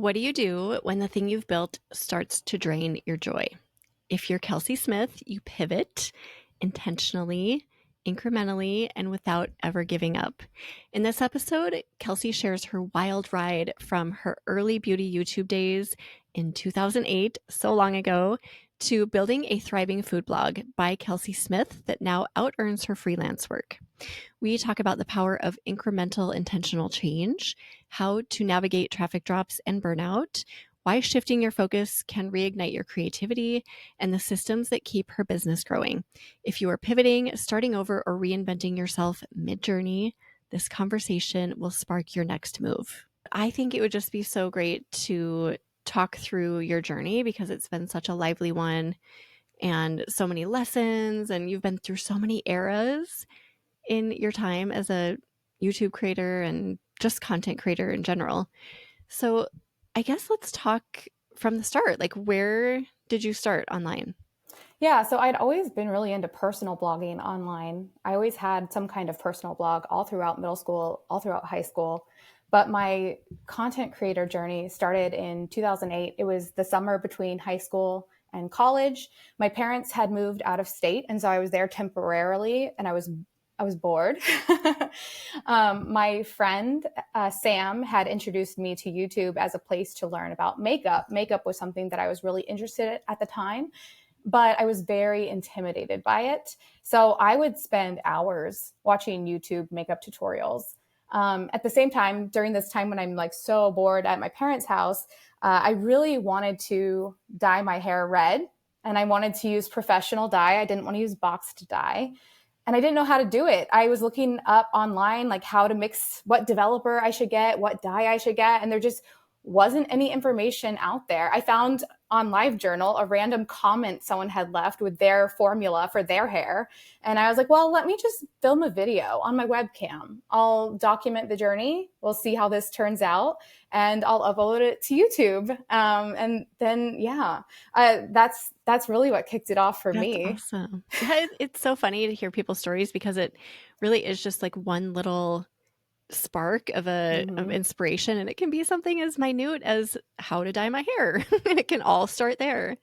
What do you do when the thing you've built starts to drain your joy? If you're Kelsey Smith, you pivot intentionally, incrementally, and without ever giving up. In this episode, Kelsey shares her wild ride from her early beauty YouTube days in 2008, so long ago, to building a thriving food blog by Kelsey Smith that now out-earns her freelance work. We talk about the power of incremental intentional change, how to navigate traffic drops and burnout, why shifting your focus can reignite your creativity, and the systems that keep her business growing. If you are pivoting, starting over, or reinventing yourself mid-journey, this conversation will spark your next move. I think it would just be so great to talk through your journey because it's been such a lively one and so many lessons, and you've been through so many eras in your time as a YouTube creator and just content creator in general. So I guess let's talk from the start. Like, where did you start online? Yeah, so I'd always been really into personal blogging online. I always had some kind of personal blog all throughout middle school, all throughout high school. But my content creator journey started in 2008. It was the summer between high school and college. My parents had moved out of state, and so I was there temporarily, and I was bored. My friend Sam had introduced me to YouTube as a place to learn about makeup. Makeup was something that I was really interested in at the time, but I was very intimidated by it. So I would spend hours watching YouTube makeup tutorials. At the same time, during this time when I'm like so bored at my parents' house, I really wanted to dye my hair red, and I wanted to use professional dye. I didn't want to use boxed dye. And I didn't know how to do it. I was looking up online, like how to mix, what developer I should get, what dye I should get. And there just wasn't any information out there. I found on LiveJournal a random comment someone had left with their formula for their hair. And I was like, well, let me just film a video on my webcam. I'll document the journey. We'll see how this turns out. And I'll upload it to YouTube. And then, that's really what kicked it off for That's me. awesome. Yeah, it's so funny to hear people's stories because it really is just like one little spark of Mm-hmm. inspiration, and it can be something as minute as how to dye my hair. And it can all start there.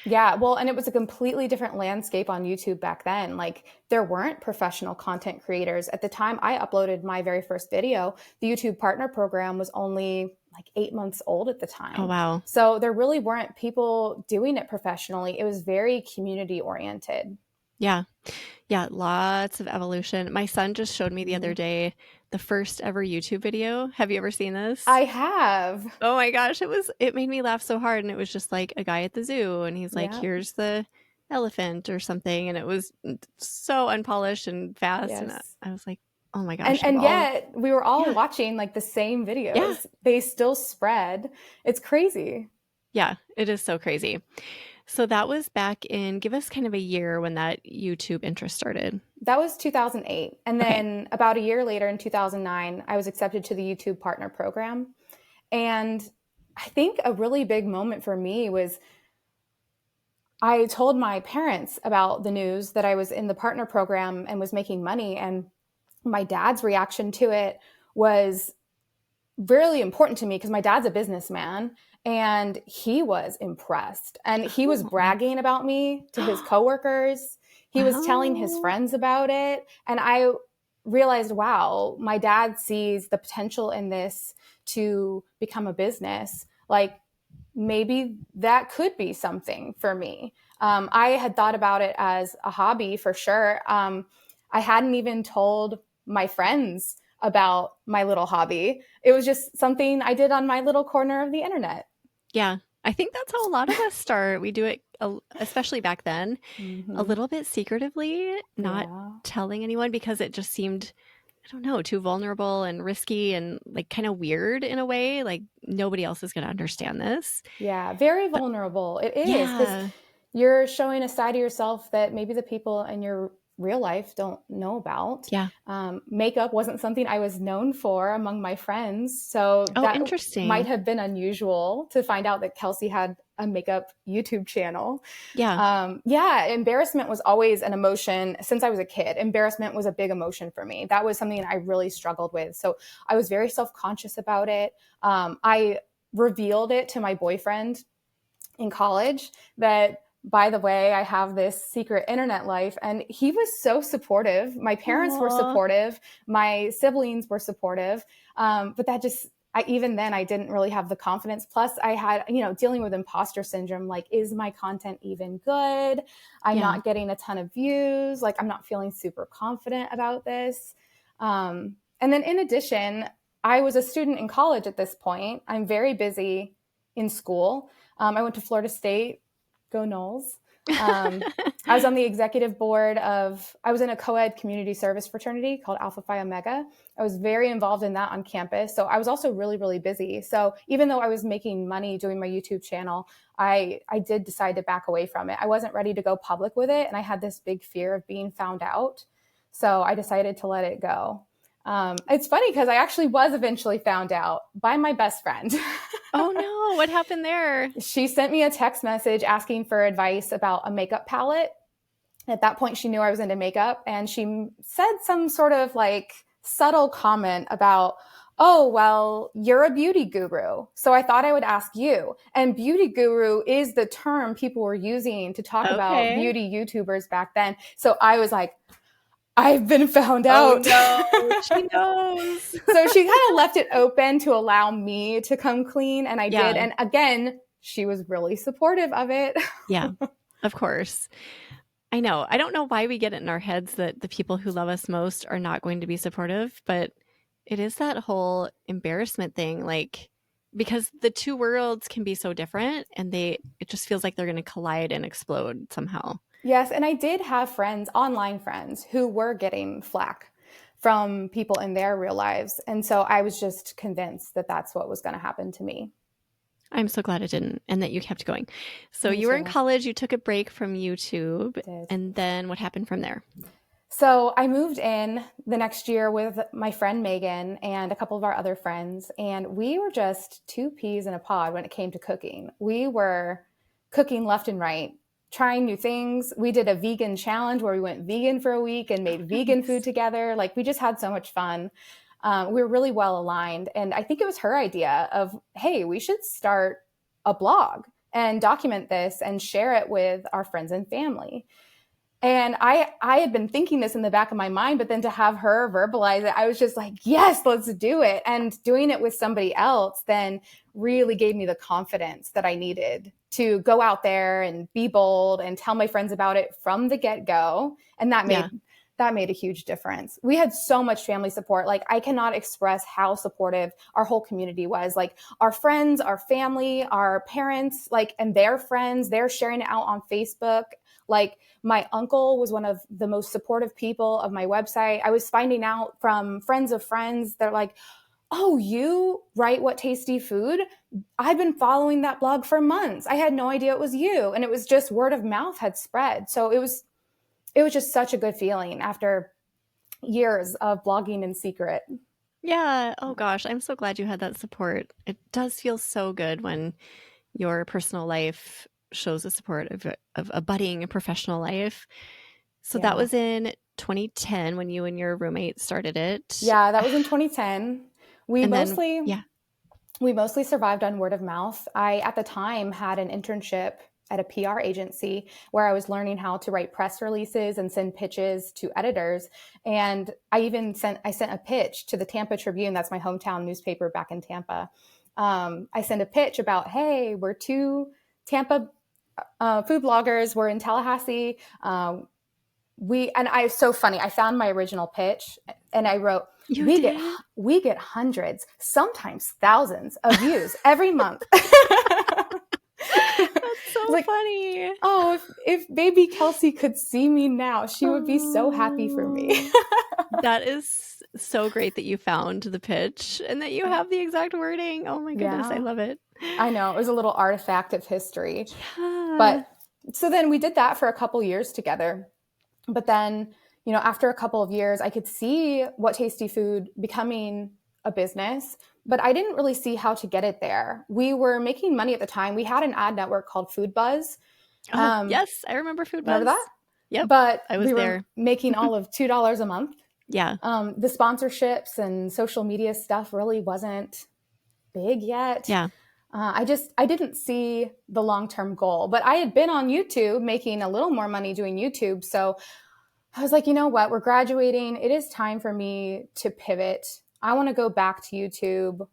Yeah, well, and it was a completely different landscape on YouTube back then. Like, there weren't professional content creators. At the time I uploaded my very first video, the YouTube partner program was only like 8 months old at the Oh, time. wow. So there really weren't people doing it professionally. It was very community oriented. Yeah. Yeah, lots of evolution. My son just showed me the other Mhm. day the first ever YouTube video. Have you ever seen this? I have. Oh my gosh, it made me laugh so hard, and it was just like a guy at the zoo and he's like, Yeah. "Here's the elephant" or something, and it was so unpolished and fast, and Yes. I was like, "Oh my And gosh, of and all." yet we were all Yeah. watching like the same Yeah. videos. They still spread. It's crazy. Yeah, it is so crazy. So that was back in, give us kind of a year when that YouTube interest started. That was 2008. And Okay. then about a year later in 2009, I was accepted to the YouTube Partner Program. And I think a really big moment for me was I told my parents about the news that I was in the partner program and was making money. And my dad's reaction to it was really important to me because my dad's a businessman and he was impressed and he was Oh. bragging about me to his coworkers. He was telling his Wow. friends about it. And I realized, wow, my dad sees the potential in this to become a business. Like, maybe that could be something for me. I had thought about it as a hobby for sure. I hadn't even told my friends about my little hobby. It was just something I did on my little corner of the internet. Yeah. I think that's how a lot of us start. We do it, especially back then, a Mm-hmm. little bit secretively, not Yeah. telling anyone because it just seemed, I don't know, too vulnerable and risky and like kind of weird in a way. Like nobody else is going to understand this. Yeah. Very But vulnerable. It is because yeah. you're showing a side of yourself that maybe the people in your real life don't know about. Yeah. Makeup wasn't something I was known for among my friends. So Oh, that might interesting. have been unusual to find out that Kelsey had a makeup YouTube channel. Yeah. Yeah, embarrassment was always an emotion since I was a kid. Embarrassment was a big emotion for me. That was something I really struggled with. So I was very self conscious about it. I revealed it to my boyfriend in college that, by the way, I have this secret internet life. And he was so supportive. My parents were supportive. My siblings were supportive. But that just, even then, I didn't really have the confidence. Plus, I had, dealing with imposter syndrome. Like, is my content even good? I'm not getting a ton of views. Like, I'm not feeling super confident about this. And then in addition, I was a student in college at this point. I'm very busy in school. I went to Florida State. Go Noles. I was on the executive board I was in a co-ed community service fraternity called Alpha Phi Omega. I was very involved in that on campus. So I was also really, really busy. So even though I was making money doing my YouTube channel, I did decide to back away from it. I wasn't ready to go public with it. And I had this big fear of being found out. So I decided to let it go. It's funny because I actually was eventually found out by my best friend. Oh no, what happened there? She sent me a text message asking for advice about a makeup palette. At that point, she knew I was into makeup, and she said some sort of like subtle comment about, oh, well, you're a beauty guru. So I thought I would ask you. And beauty guru is the term people were using to talk about beauty YouTubers back then. So I was like, I've been found out. Oh, no, she knows. So she kind of left it open to allow me to come clean. And I did. And again, she was really supportive of it. Yeah, of course. I know. I don't know why we get it in our heads that the people who love us most are not going to be supportive, but it is that whole embarrassment thing. Like, because the two worlds can be so different, and it just feels like they're going to collide and explode somehow. Yes. And I did have friends, online friends, who were getting flack from people in their real lives. And so I was just convinced that that's what was going to happen to me. I'm so glad it didn't, and that you kept going. So you were in college, you took a break from YouTube, and then what happened from there? So I moved in the next year with my friend Megan and a couple of our other friends, and we were just two peas in a pod when it came to cooking. We were cooking left and right, trying new things. We did a vegan challenge where we went vegan for a week and made vegan food together. Like, we just had so much fun. We were really well aligned. And I think it was her idea of, hey, we should start a blog and document this and share it with our friends and family. And I had been thinking this in the back of my mind, but then to have her verbalize it, I was just like, yes, let's do it. And doing it with somebody else then really gave me the confidence that I needed to go out there and be bold and tell my friends about it from the get-go. And that made a huge difference. We had so much family support. Like, I cannot express how supportive our whole community was. Like, our friends, our family, our parents, like, and their friends, they're sharing it out on Facebook. Like, my uncle was one of the most supportive people of my website. I was finding out from friends of friends, they're like, oh, you write What Tasty Food? I've been following that blog for months. I had no idea it was you. And it was just word of mouth had spread. So it was just such a good feeling after years of blogging in secret. Yeah. Oh gosh, I'm so glad you had that support. It does feel so good when your personal life shows the support of a budding professional life. So that was in 2010 when you and your roommate started it. Yeah, that was in 2010. We mostly survived on word of mouth. I, at the time, had an internship at a PR agency where I was learning how to write press releases and send pitches to editors. And I sent a pitch to the Tampa Tribune. That's my hometown newspaper back in Tampa. I sent a pitch about, hey, we're two Tampa food bloggers. We're in Tallahassee. It's so funny. I found my original pitch and I wrote, we get hundreds, sometimes thousands of views every month. That's so funny. Oh, if baby Kelsey could see me now, she would be so happy for me. That is so great that you found the pitch and that you have the exact wording. Oh my goodness, I love it. I know, it was a little artifact of history. Yeah. But so then we did that for a couple years together. But then, after a couple of years, I could see What Tasty Food becoming a business, but I didn't really see how to get it there. We were making money at the time. We had an ad network called Food Buzz. Yes, I remember Food Buzz. Remember that? Yep, but I was there. Making all of $2 a month. Yeah. The sponsorships and social media stuff really wasn't big yet. Yeah. I didn't see the long-term goal, but I had been on YouTube making a little more money doing YouTube. So I was like, you know what? We're graduating. It is time for me to pivot. I want to go back to YouTube,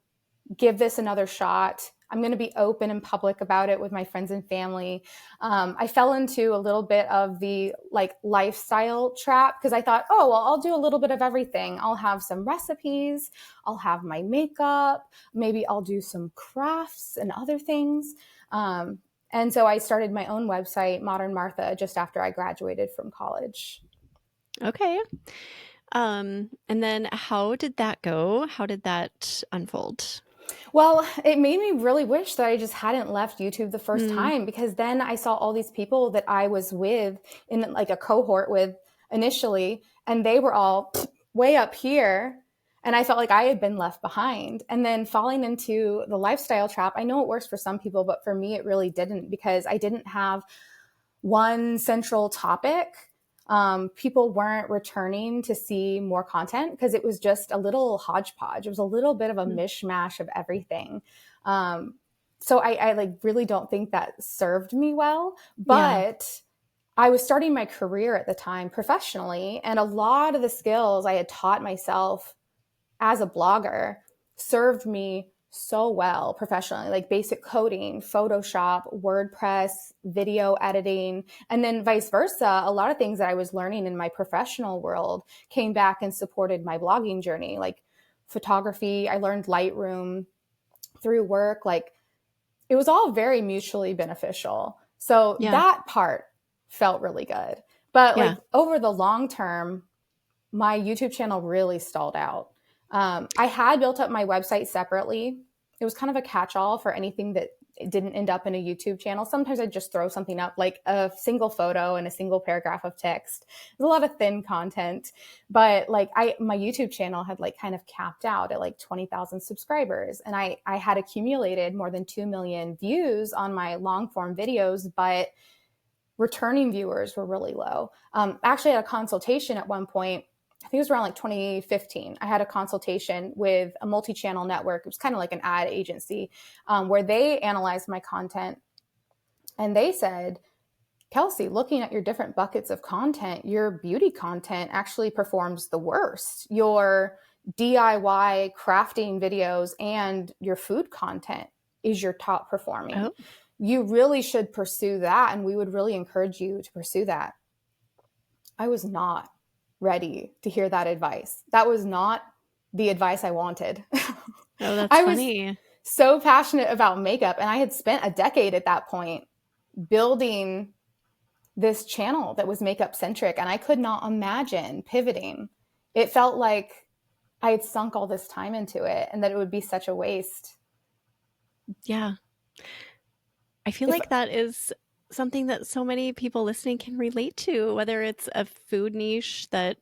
give this another shot. I'm going to be open and public about it with my friends and family. I fell into a little bit of the like lifestyle trap because I thought, oh, well, I'll do a little bit of everything. I'll have some recipes. I'll have my makeup. Maybe I'll do some crafts and other things. And so I started my own website, Modern Martha, just after I graduated from college. Okay. And then how did that go? How did that unfold? Well, it made me really wish that I just hadn't left YouTube the first Mm, time, because then I saw all these people that I was with in like a cohort with initially, and they were all way up here. And I felt like I had been left behind. And then falling into the lifestyle trap, I know it works for some people, but for me, it really didn't, because I didn't have one central topic. People weren't returning to see more content because it was just a little hodgepodge. It was a little bit of a mm, mishmash of everything. So I like really don't think that served me well, yeah. but I was starting my career at the time professionally, and a lot of the skills I had taught myself as a blogger served me so well professionally, like basic coding, Photoshop, WordPress, video editing, and then vice versa. A lot of things that I was learning in my professional world came back and supported my blogging journey, like photography. I learned Lightroom through work. Like it was all very mutually beneficial. So Yeah. that part felt really good. But like Yeah. over the long term, my YouTube channel really stalled out. I had built up my website separately. It was kind of a catch-all for anything that didn't end up in a YouTube channel. Sometimes I'd just throw something up, like a single photo and a single paragraph of text. There's a lot of thin content, but like my YouTube channel had like kind of capped out at like 20,000 subscribers, and I had accumulated more than 2 million views on my long form videos, but returning viewers were really low. Actually, I had a consultation at one point. I think it was around like 2015. I had a consultation with a multi-channel network. It was kind of like an ad agency, where they analyzed my content, and they said, Kelsey, looking at your different buckets of content, your beauty content actually performs the worst. Your DIY crafting videos and your food content is your top performing. Oh, You really should pursue that, and we would really encourage you to pursue that. I was not ready to hear that advice. That was not the advice I wanted. oh, that's I was funny. so passionate about makeup, and I had spent a decade at that point building this channel that was makeup centric, and I could not imagine pivoting. It felt like I had sunk all this time into it and that it would be such a waste. Yeah. I feel If like that is something that so many people listening can relate to, whether it's a food niche that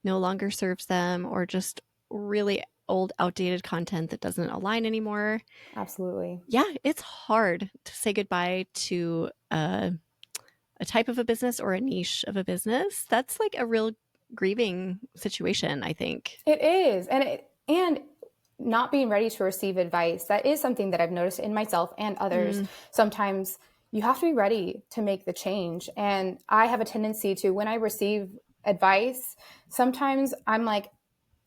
no longer serves them or just really old, outdated content that doesn't align anymore. Absolutely. Yeah, it's hard to say goodbye to a type of a business or a niche of a business. That's like a real grieving situation, I think. It is. And not being ready to receive advice, that is something that I've noticed in myself and others. Mm, Sometimes you have to be ready to make the change. And I have a tendency to, when I receive advice, sometimes I'm like,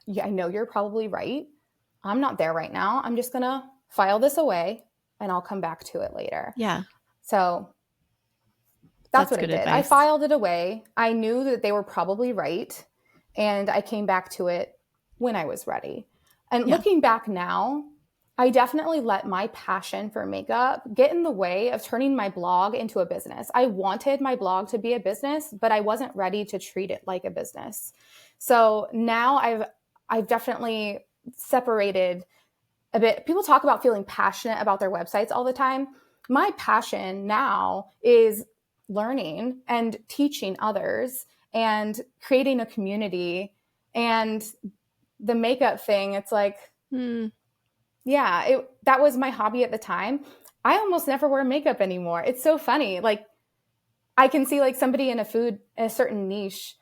yeah, I know you're probably right. I'm not there right now. I'm just going to file this away and I'll come back to it later. yeah, So that's that's what I good did. I advice. filed it away. I knew that they were probably right. And I came back to it when I was ready. And Yeah, looking back now, I definitely let my passion for makeup get in the way of turning my blog into a business. I wanted my blog to be a business, but I wasn't ready to treat it like a business. So now I've definitely separated a bit. People talk about feeling passionate about their websites all the time. My passion now is learning and teaching others and creating a community. And the makeup thing, it's like, mm, yeah, that was my hobby at the time. I almost never wear makeup anymore. It's so funny. Like I can see like somebody in a certain niche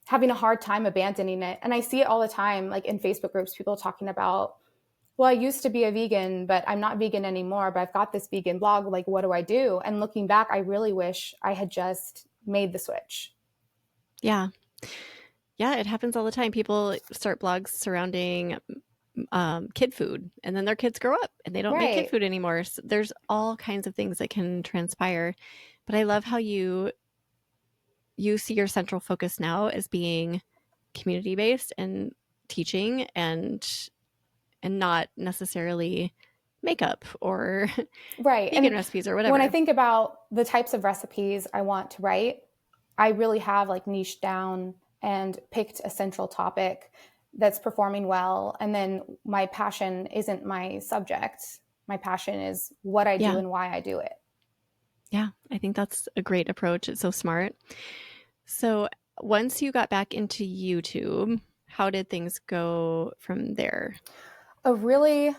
having a hard time abandoning it. And I see it all the time, like in Facebook groups, people talking about, well, I used to be a vegan, but I'm not vegan anymore, but I've got this vegan blog. Like, what do I do? And looking back, I really wish I had just made the switch. Yeah. Yeah, it happens all the time. People start blogs surrounding kid food, and then their kids grow up and they don't make kid Right. food anymore. So there's all kinds of things that can transpire. But I love how you see your central focus now as being community based and teaching and not necessarily makeup or Right. vegan And recipes or when I whatever. think about the types of recipes I want to write, I really have like niched down and picked a central topic that's performing well. And then my passion isn't my subject. My passion is what I do Yeah. and why I do it. Yeah. I think that's a great approach. It's so smart. So once you got back into YouTube, how did things go from there? A really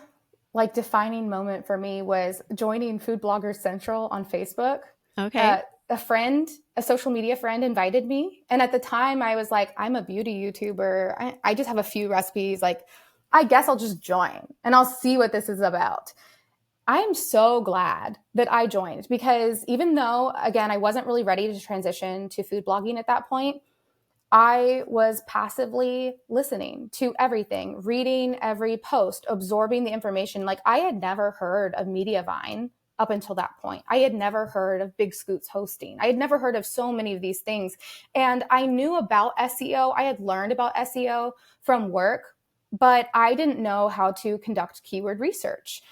like defining moment for me was joining Food Bloggers Central on Facebook. Okay. A friend, a social media friend invited me. And at the time I was like, I'm a beauty YouTuber. I just have a few recipes. Like, I guess I'll just join and I'll see what this is about. I'm so glad that I joined because even though, again, I wasn't really ready to transition to food blogging at that point, I was passively listening to everything, reading every post, absorbing the information. Like, I had never heard of Mediavine up until that point. I had never heard of Big Scoots hosting. I had never heard of so many of these things. And I knew about SEO. I had learned about SEO from work, but I didn't know how to conduct keyword research.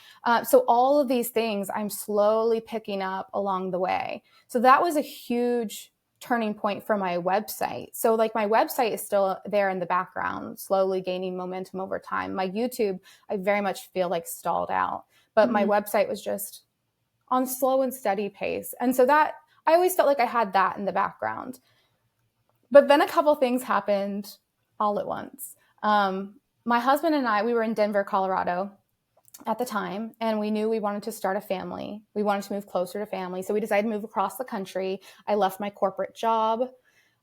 So all of these things I'm slowly picking up along the way. So that was a huge turning point for my website. So like my website is still there in the background, slowly gaining momentum over time. My YouTube, I very much feel like stalled out, but my Mm-hmm. website was just on slow and steady pace. And so that I always felt like I had that in the background. But then a couple things happened all at once. My husband and I, we were in Denver, Colorado at the time, and we knew we wanted to start a family. We wanted to move closer to family. So we decided to move across the country. I left my corporate job.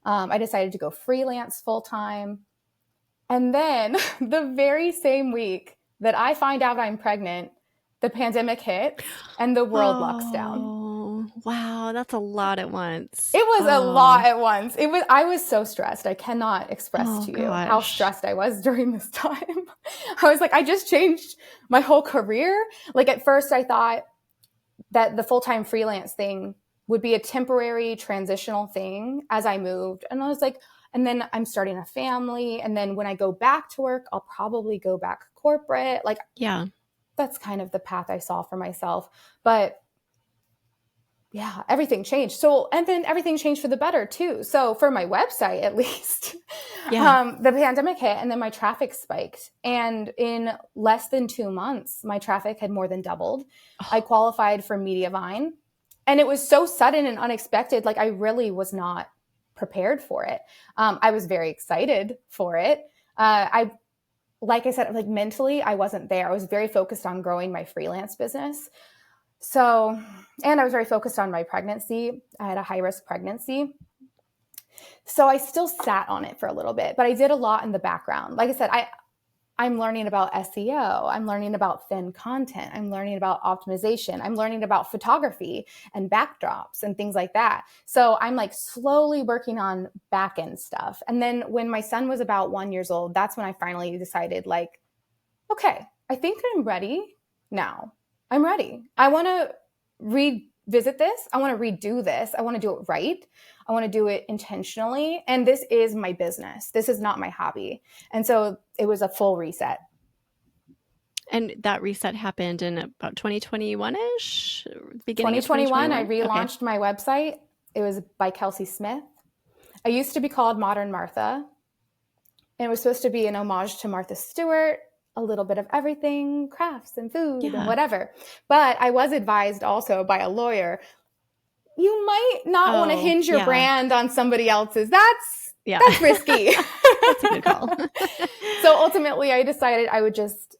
I decided to go freelance full time. And then the very same week that I find out I'm pregnant, the pandemic hits and the world locks down. Oh, wow. That's a lot at once. It was a lot Oh, at once. I was so stressed. I cannot express oh to you how gosh. stressed I was during this time. I was like, I just changed my whole career. Like, at first I thought that the full-time freelance thing would be a temporary transitional thing as I moved. And I was like, and then I'm starting a family. And then when I go back to work, I'll probably go back corporate. Like, Yeah. that's kind of the path I saw for myself. But yeah, everything changed. So, and then everything changed for the better too. So for my website, at least, Yeah. the pandemic hit and then my traffic spiked. And in less than 2 months, my traffic had more than doubled. I Oh, qualified for Mediavine and it was so sudden and unexpected. Like, I really was not prepared for it. I was very excited for it. Like I said, like mentally, I wasn't there. I was very focused on growing my freelance business. So, and I was very focused on my pregnancy. I had a high risk pregnancy. So I still sat on it for a little bit, but I did a lot in the background. Like I said, I'm learning about SEO. I'm learning about thin content. I'm learning about optimization. I'm learning about photography and backdrops and things like that. So I'm like slowly working on back end stuff. And then when my son was about 1 year old, that's when I finally decided, like, okay, I think I'm ready now. I'm ready. I want to revisit this. I want to redo this. I want to do it right. I want to do it intentionally. And this is my business. This is not my hobby. And so it was a full reset. and that reset happened in about 2021-ish, beginning of 2021, I 2021. Okay. relaunched my website. It was by Kelsey Smith. I used to be called Modern Martha. And it was supposed to be an homage to Martha Stewart, a little bit of everything, crafts and food and Yeah. whatever. But I was advised also by a lawyer, you might not want to Oh, hinge your yeah. brand on somebody else's. Yeah. That's risky. That's a good call. So ultimately, I decided I would just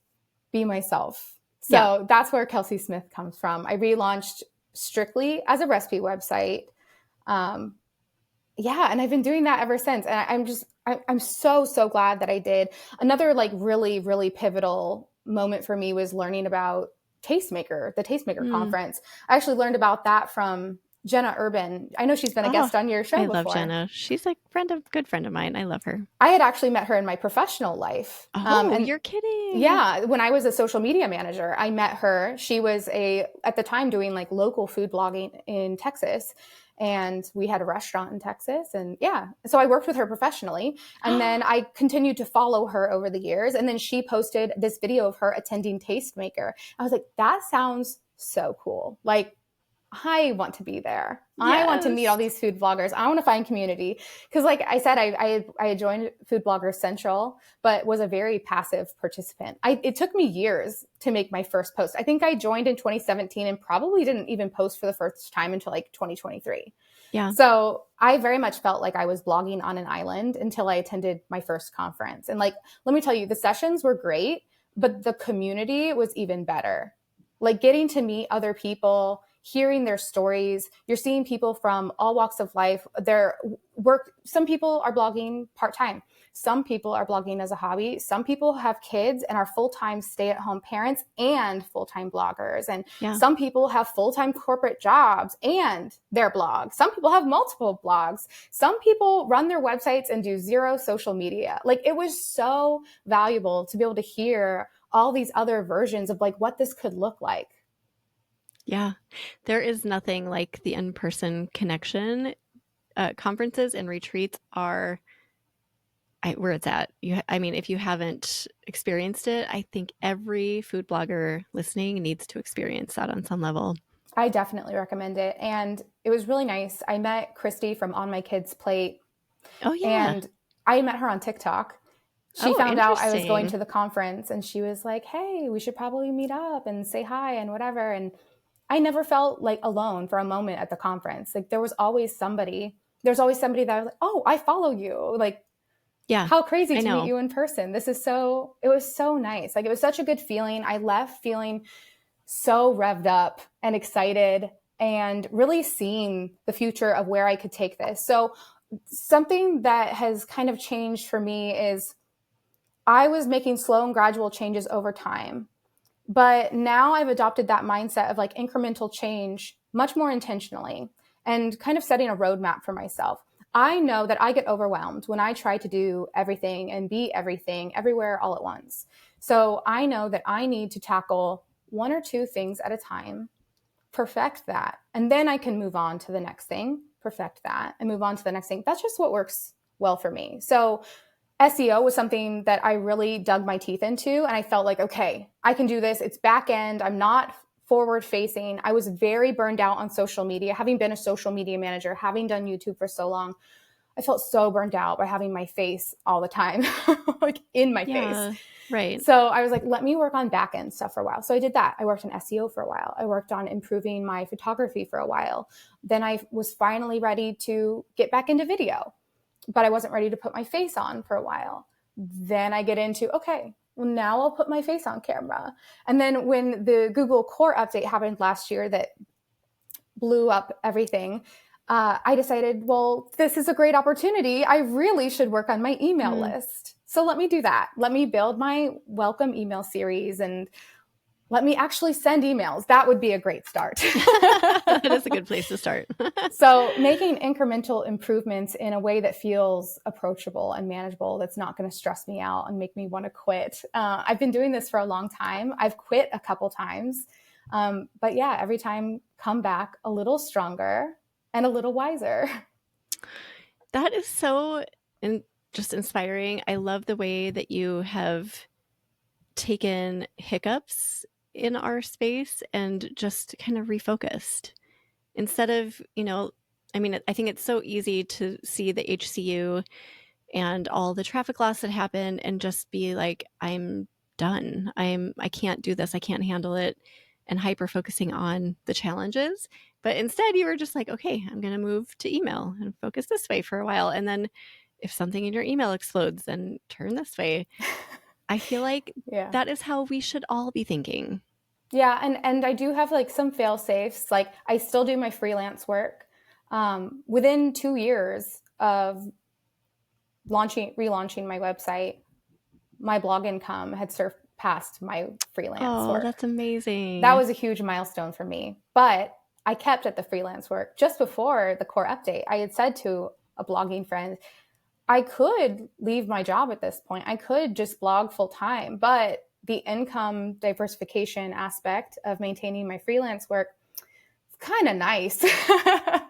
be myself. Yeah. So that's where Kelsey Smith comes from. I relaunched strictly as a recipe website. Yeah, and I've been doing that ever since. And I'm so glad that I did. Another like really, really pivotal moment for me was learning about the Tastemaker Mm. conference. I actually learned about that from Jenna Urban. I know she's been a guest on your show I before. love Jenna. She's a good friend of mine. I love her. I had actually met her in my professional life. Oh, you're kidding. Yeah, when I was a social media manager, I met her. She was at the time doing like local food blogging in Texas. And we had a restaurant in Texas. And yeah, so I worked with her professionally. And then I continued to follow her over the years. And then she posted this video of her attending Tastemaker. I was like, that sounds so cool. Like, I want to be there. Yes. I want to meet all these food bloggers. I want to find community. Because like I said, I had joined Food Bloggers Central, but was a very passive participant. It took me years to make my first post. I think I joined in 2017 and probably didn't even post for the first time until like 2023. Yeah. So I very much felt like I was blogging on an island until I attended my first conference. And like, let me tell you, the sessions were great, but the community was even better. Like getting to meet other people, hearing their stories. You're seeing people from all walks of life. Some people are blogging part-time. Some people are blogging as a hobby. Some people have kids and are full-time stay-at-home parents and full-time bloggers. And some people have full-time corporate jobs and their blog. Some people have multiple blogs. Some people run their websites and do zero social media. Like it was so valuable to be able to hear all these other versions of like what this could look like. Yeah, there is nothing like the in-person connection. Conferences and retreats are where it's at. If you haven't experienced it, I think every food blogger listening needs to experience that on some level. I definitely recommend it. And it was really nice. I met Christy from On My Kids Plate. Oh, yeah. And I met her on TikTok. She found out I was going to the conference and she was like, hey, we should probably meet up and say hi and whatever. And I never felt like alone for a moment at the conference. Like there's always somebody that I was like, oh, I follow you. Like, yeah, how crazy to meet you in person. It was so nice. Like it was such a good feeling. I left feeling so revved up and excited and really seeing the future of where I could take this. So something that has kind of changed for me is I was making slow and gradual changes over time. But now I've adopted that mindset of like incremental change much more intentionally and kind of setting a roadmap for myself. I know that I get overwhelmed when I try to do everything and be everything everywhere all at once. So I know that I need to tackle one or two things at a time, perfect that, and then I can move on to the next thing, perfect that, and move on to the next thing. That's just what works well for me. So SEO was something that I really dug my teeth into, and I felt like, okay, I can do this. It's back end. I'm not forward facing. I was very burned out on social media, having been a social media manager, having done YouTube for so long. I felt so burned out by having my face all the time, like in my face. Right. So I was like, let me work on back end stuff for a while. So I did that. I worked on SEO for a while. I worked on improving my photography for a while. Then I was finally ready to get back into video, but I wasn't ready to put my face on for a while. Then I get into, okay, well, now I'll put my face on camera. And then when the Google Core update happened last year that blew up everything, I decided, well, this is a great opportunity. I really should work on my email list. So let me do that. Let me build my welcome email series and let me actually send emails. That would be a great start. That is a good place to start. So making incremental improvements in a way that feels approachable and manageable, that's not going to stress me out and make me want to quit. I've been doing this for a long time. I've quit a couple times. But yeah, every time come back a little stronger and a little wiser. That is so just inspiring. I love the way that you have taken hiccups in our space and just kind of refocused instead of, I think it's so easy to see the HCU and all the traffic loss that happened and just be like, I'm done. I can't do this. I can't handle it. And hyper focusing on the challenges. But instead you were just like, okay, I'm going to move to email and focus this way for a while. And then if something in your email explodes, then turn this way. I feel like that is how we should all be thinking. Yeah. And I do have like some fail safes. Like I still do my freelance work. Within 2 years of relaunching my website, my blog income had past my freelance Oh, work. that's That amazing. was a huge milestone for me. But I kept at the freelance work. Just before the core update, I had said to a blogging friend, I could leave my job at this point. I could just blog full time, but the income diversification aspect of maintaining my freelance work is kind of nice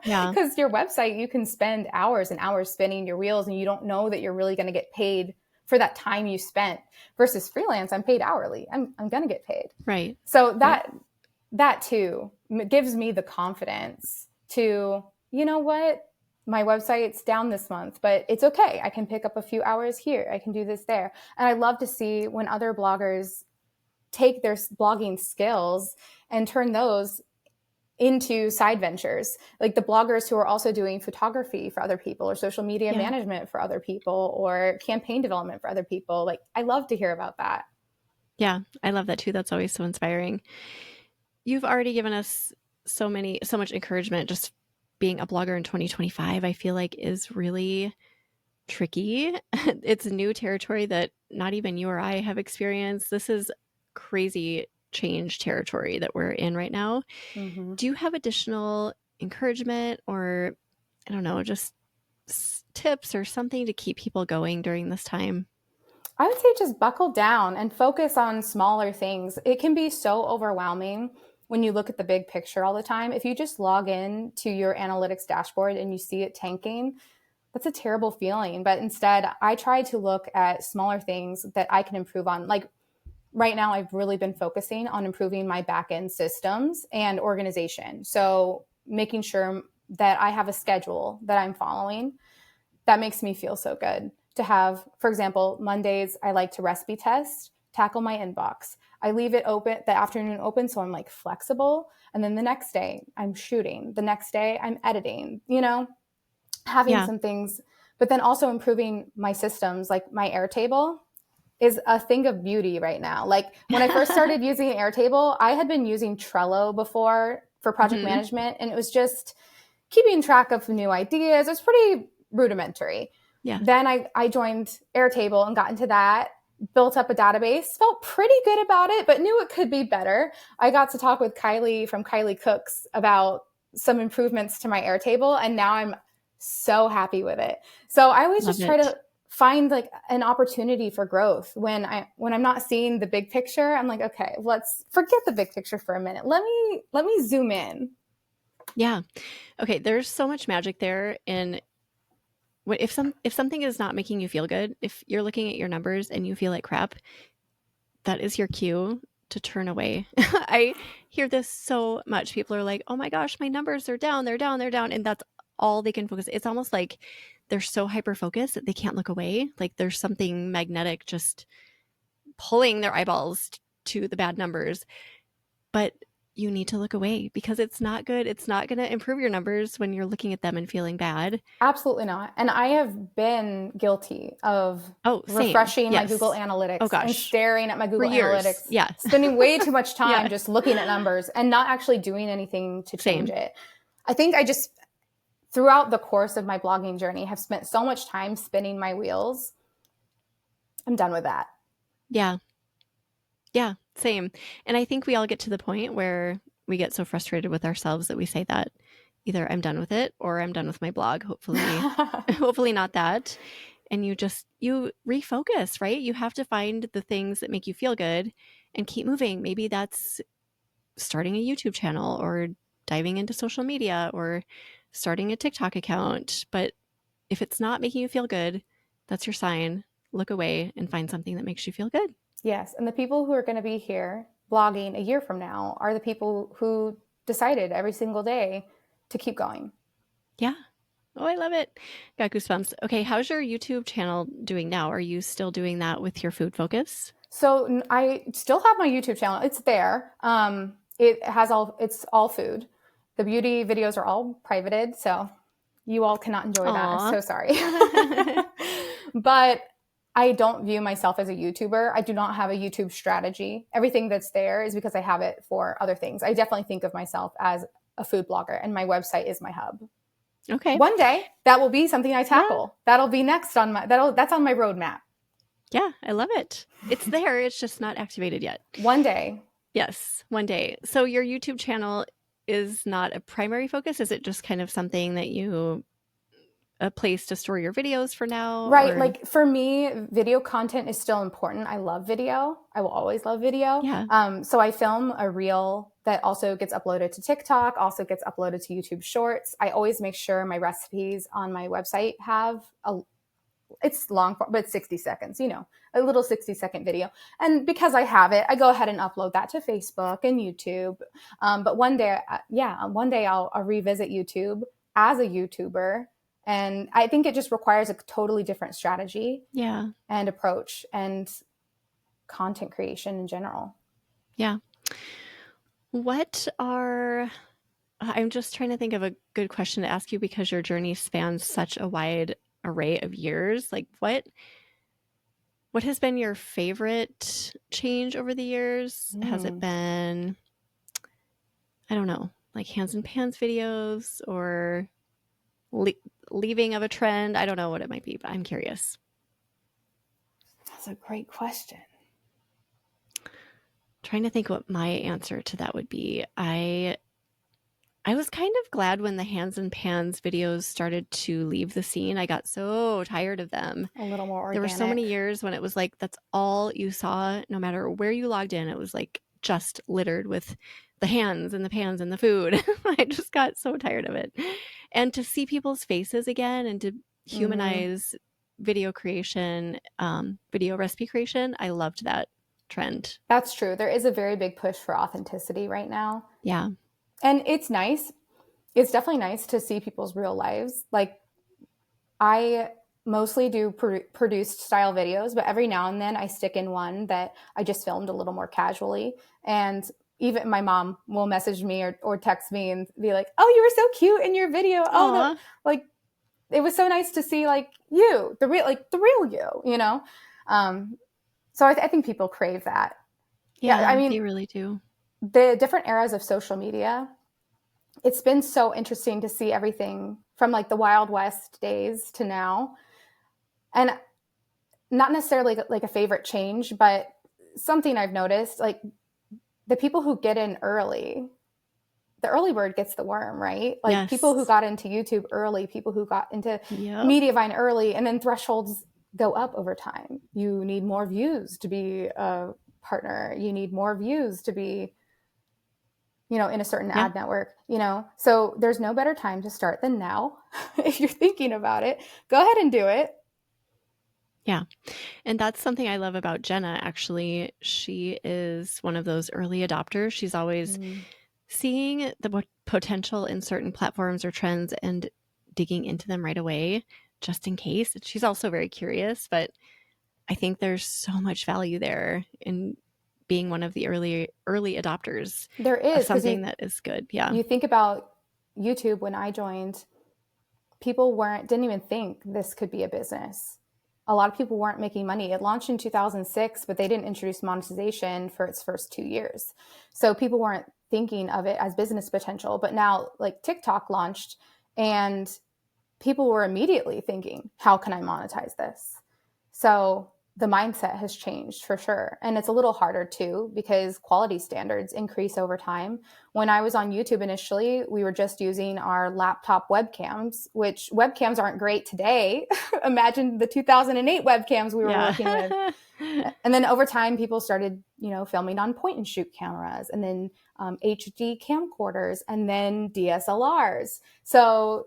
Yeah. because your website, you can spend hours and hours spinning your wheels and you don't know that you're really going to get paid for that time you spent versus freelance. I'm paid hourly. I'm going to get paid. Right. So Yep. that too gives me the confidence to, you know what, my website's down this month, but it's okay. I can pick up a few hours here. I can do this there. And I love to see when other bloggers take their blogging skills and turn those into side ventures, like the bloggers who are also doing photography for other people or social media Yeah. management for other people or campaign development for other people. Like, I love to hear about that. Yeah. I love that too. That's always so inspiring. You've already given us so much encouragement. Just being a blogger in 2025, I feel like is really tricky. It's new territory that not even you or I have experienced. This is crazy change territory that we're in right now. Mm-hmm. Do you have additional encouragement or, I don't know, just tips or something to keep people going during this time? I would say just buckle down and focus on smaller things. It can be so overwhelming when you look at the big picture all the time. If you just log in to your analytics dashboard and you see it tanking, that's a terrible feeling. But instead, I try to look at smaller things that I can improve on. Like right now, I've really been focusing on improving my back end systems and organization. So making sure that I have a schedule that I'm following, that makes me feel so good to have. For example, Mondays, I like to recipe test, tackle my inbox. I leave it open, the afternoon open, so I'm like flexible. And then the next day, I'm shooting. The next day, I'm editing, having Yeah. some things, but then also improving my systems, like my Airtable is a thing of beauty right now. Like when I first started using Airtable, I had been using Trello before for project Hmm. management, and it was just keeping track of new ideas. It was pretty rudimentary. Yeah. Then I joined Airtable and got into that, built up a database, felt pretty good about it, but knew it could be better. I got to talk with Kylie from Kylie Cooks about some improvements to my Airtable, and now I'm so happy with it. So I always Love just try it. to find like an opportunity for growth when I'm not seeing the big picture. I'm like, okay, let's forget the big picture for a minute. Let me zoom in. Yeah. Okay. There's so much magic there in if something is not making you feel good, if you're looking at your numbers and you feel like crap, that is your cue to turn away. I hear this so much. People are like, "Oh my gosh, my numbers are down, they're down, they're down." And that's all they can focus. It's almost like they're so hyper focused that they can't look away. Like there's something magnetic just pulling their eyeballs to the bad numbers. But you need to look away because it's not good. It's not going to improve your numbers when you're looking at them and feeling bad. Absolutely not. And I have been guilty of Oh, same. refreshing my Google Yes. Oh Analytics and gosh. staring at my For Google years. Analytics, Yeah. spending way too much time Yeah. just looking at numbers and not actually doing anything to change Same. it. I think I just, throughout the course of my blogging journey, have spent so much time spinning my wheels. I'm done with that. Yeah. Yeah. Same. And I think we all get to the point where we get so frustrated with ourselves that we say that either I'm done with it or I'm done with my blog. Hopefully, hopefully not that. And you refocus, right? You have to find the things that make you feel good and keep moving. Maybe that's starting a YouTube channel or diving into social media or starting a TikTok account. But if it's not making you feel good, that's your sign. Look away and find something that makes you feel good. Yes. And the people who are going to be here blogging a year from now are the people who decided every single day to keep going. Yeah. Oh, I love it. Got goosebumps. Okay, how's your YouTube channel doing now? Are you still doing that with your food focus? So I still have my YouTube channel. It's there. It's all food. The beauty videos are all privated, so you all cannot enjoy that. I'm Aw. so sorry. But I don't view myself as a YouTuber. I do not have a YouTube strategy. Everything that's there is because I have it for other things. I definitely think of myself as a food blogger, and my website is my hub. Okay. One day that will be something I Yeah. tackle. That'll be next on my that's on my roadmap. Yeah, I love it. It's there. It's just not activated yet. One day. Yes, one day. So your YouTube channel is not a primary focus? Is it just kind of something that you a place to store your videos for now Right. or Like for me, video content is still important. I love video. I will always love video. yeah. So I film a reel that also gets uploaded to TikTok, also gets uploaded to YouTube Shorts. I always make sure my recipes on my website have it's long, but it's 60 seconds, a little 60-second video. And because I have it, I go ahead and upload that to Facebook and YouTube. But one day, one day I'll revisit YouTube as a YouTuber. And I think it just requires a totally different strategy Yeah. and approach and content creation in general. Yeah. I'm just trying to think of a good question to ask you because your journey spans such a wide array of years. Like what has been your favorite change over the years? Has it been, I don't know, like hands and pans videos or leaving of a trend? I don't know what it might be, but I'm curious. That's a great question. Trying to think what my answer to that would be. I was kind of glad when the hands and pans videos started to leave the scene. I got so tired of them. A little more organic. There were so many years when it was like that's all you saw, no matter where you logged in. It was like just littered with the hands and the pans and the food. I just got so tired of it. And to see people's faces again and to humanize video creation, video recipe creation, I loved that trend. That's true. There is a very big push for authenticity right now. Yeah. And it's nice. It's definitely nice to see people's real lives. Like I mostly do produced style videos, but every now and then I stick in one that I just filmed a little more casually. And even my mom will message me or text me and be like, "Oh, you were so cute in your video. Oh, like it was so nice to see like you, the real you, So I think people crave that. Yeah, I mean, they really do. The different eras of social media, it's been so interesting to see everything from like the Wild West days to now. And not necessarily like a favorite change, but something I've noticed, like the people who get in early, the early bird gets the worm, right? Like yes. People who got into YouTube early, people who got into Mediavine early, and then thresholds go up over time. You need more views to be a partner. You need more views to be in a certain ad network, So there's no better time to start than now. If you're thinking about it, go ahead and do it. Yeah. And that's something I love about Jenna, actually. She is one of those early adopters. She's always seeing the potential in certain platforms or trends and digging into them right away, just in case. She's also very curious, but I think there's so much value there in being one of the early adopters. There is something that is good. Yeah. You think about YouTube when I joined, people didn't even think this could be a business. A lot of people weren't making money. It launched in 2006, but they didn't introduce monetization for its first 2 years. So people weren't thinking of it as business potential. But now like TikTok launched and people were immediately thinking, how can I monetize this? So the mindset has changed for sure. And it's a little harder too, because quality standards increase over time. When I was on YouTube initially, we were just using our laptop webcams, which webcams aren't great today. Imagine the 2008 webcams we were working with. And then over time, people started, filming on point and shoot cameras, and then HD camcorders, and then DSLRs. So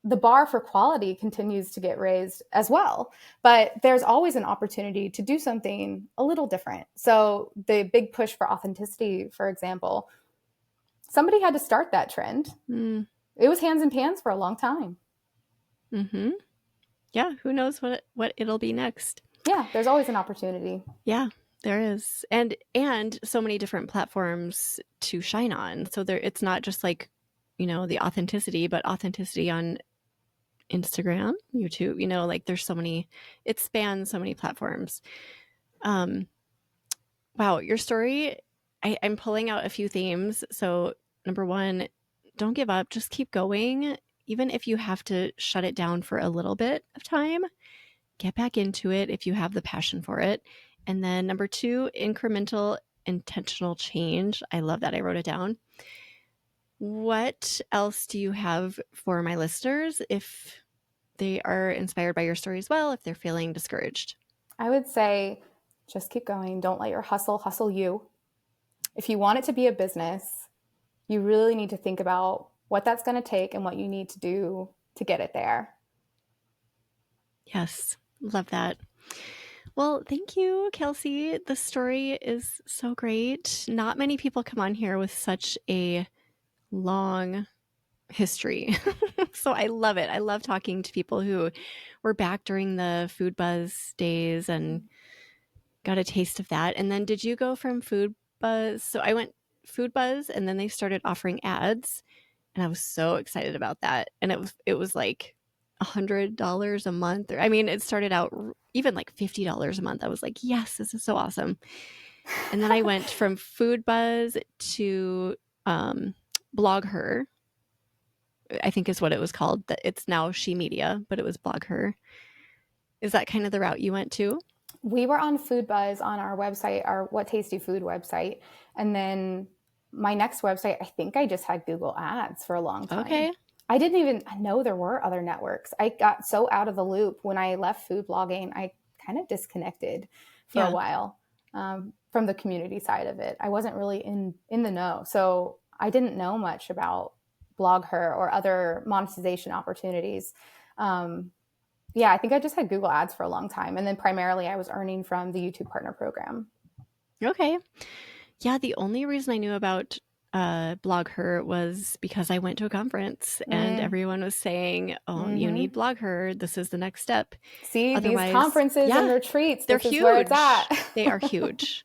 the bar for quality continues to get raised as well, but there's always an opportunity to do something a little different. So the big push for authenticity, for example, somebody had to start that trend. It was hands and pans for a long time. Yeah. Who knows what it'll be next? Yeah. There's always an opportunity. Yeah, there is. And so many different platforms to shine on. So it's not just like, the authenticity, but authenticity on Instagram, YouTube, like there's so many, it spans so many platforms. Wow, your story, I'm pulling out a few themes. So number one, don't give up, just keep going. Even if you have to shut it down for a little bit of time, get back into it if you have the passion for it. And then number 2, incremental intentional change. I love that. I wrote it down. What else do you have for my listeners if they are inspired by your story as well, if they're feeling discouraged? I would say just keep going. Don't let your hustle you. If you want it to be a business, you really need to think about what that's going to take and what you need to do to get it there. Yes, love that. Well, thank you, Kelsey. The story is so great. Not many people come on here with such a long history. So I love it. I love talking to people who were back during the food buzz days and got a taste of that. And then did you go from food buzz? So I went food buzz and then they started offering ads and I was so excited about that. And it was like $100 a month. Or I mean, it started out even like $50 a month. I was like, yes, this is so awesome. And then I went from food buzz to Blog Her, I think is what it was called. It's now She Media, but it was Blog Her. Is that kind of the route you went to? We were on Food Buzz on our website, our What Tasty Food website. And then my next website, I think I just had Google Ads for a long time. Okay. I didn't even know there were other networks. I got so out of the loop when I left food blogging. I kind of disconnected for a while from the community side of it. I wasn't really in the know. So I didn't know much about Blog Her or other monetization opportunities. I think I just had Google Ads for a long time. And then primarily I was earning from the YouTube Partner Program. Okay. Yeah, the only reason I knew about Blog Her was because I went to a conference and everyone was saying, oh, you need Blog Her. This is the next step. See, these conferences and retreats, they're this huge. Is where it's at. They are huge.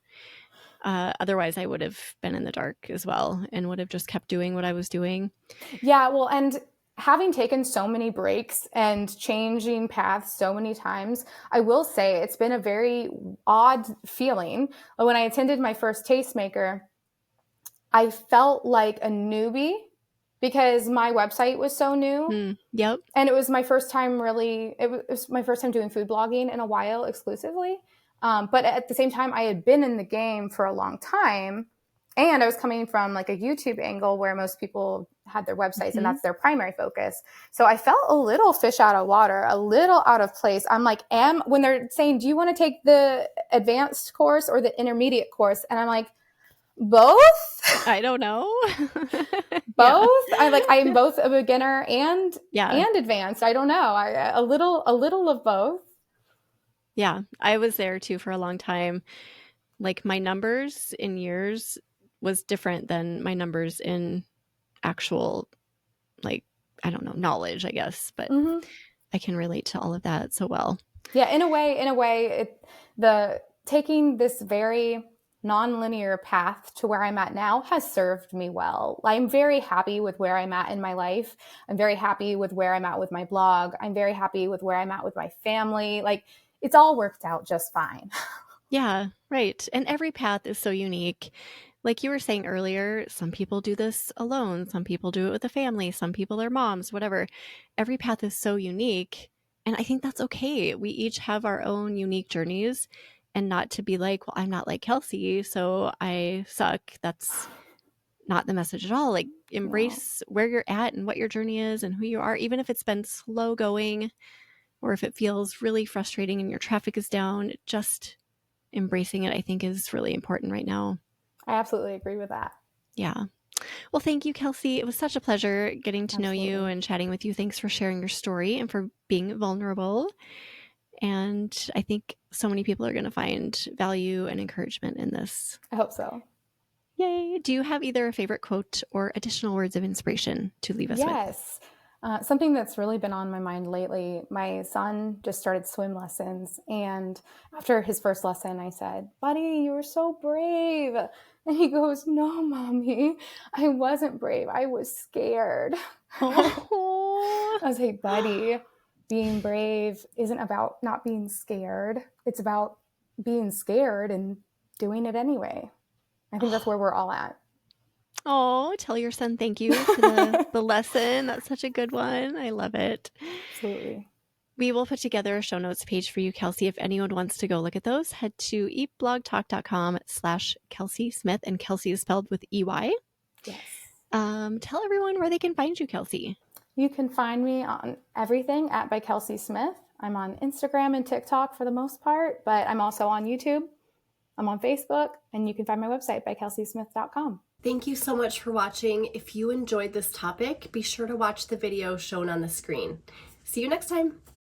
Otherwise, I would have been in the dark as well and would have just kept doing what I was doing. Yeah, well, and having taken so many breaks and changing paths so many times, I will say it's been a very odd feeling. When I attended my first tastemaker, I felt like a newbie because my website was so new. Yep. And it was my first time it was my first time doing food blogging in a while exclusively. But at the same time, I had been in the game for a long time. And I was coming from like a YouTube angle where most people had their websites and that's their primary focus. So I felt a little fish out of water, a little out of place. I'm like, when they're saying, do you want to take the advanced course or the intermediate course? And I'm like, both? I don't know. Both? I'm both a beginner and advanced. I don't know. A little of both. Yeah, I was there too for a long time. Like my numbers in years was different than my numbers in actual, like, I don't know, knowledge, I guess, but I can relate to all of that so well. Yeah, in a way, taking this very nonlinear path to where I'm at now has served me well. I'm very happy with where I'm at in my life. I'm very happy with where I'm at with my blog. I'm very happy with where I'm at with my family. Like, it's all worked out just fine. Yeah, right. And every path is so unique. Like you were saying earlier, some people do this alone. Some people do it with a family. Some people are moms, whatever. Every path is so unique. And I think that's okay. We each have our own unique journeys and not to be like, well, I'm not like Kelsey, so I suck. That's not the message at all. Like embrace where you're at and what your journey is and who you are, even if it's been slow going or if it feels really frustrating and your traffic is down, just embracing it, I think, is really important right now. I absolutely agree with that. Yeah. Well, thank you, Kelsey. It was such a pleasure getting to know you and chatting with you. Thanks for sharing your story and for being vulnerable. And I think so many people are going to find value and encouragement in this. I hope so. Yay. Do you have either a favorite quote or additional words of inspiration to leave us with? Yes. Something that's really been on my mind lately, my son just started swim lessons. And after his first lesson, I said, buddy, you were so brave. And he goes, no, mommy, I wasn't brave. I was scared. I was like, buddy, being brave isn't about not being scared. It's about being scared and doing it anyway. I think that's where we're all at. Oh, tell your son thank you for the lesson. That's such a good one. I love it. Absolutely. We will put together a show notes page for you, Kelsey. If anyone wants to go look at those, head to eatblogtalk.com/Kelsey Smith, and Kelsey is spelled with EY. Yes. Tell everyone where they can find you, Kelsey. You can find me on everything at by Kelsey Smith. I'm on Instagram and TikTok for the most part, but I'm also on YouTube. I'm on Facebook, and you can find my website by kelseysmith.com. Thank you so much for watching. If you enjoyed this topic, be sure to watch the video shown on the screen. See you next time.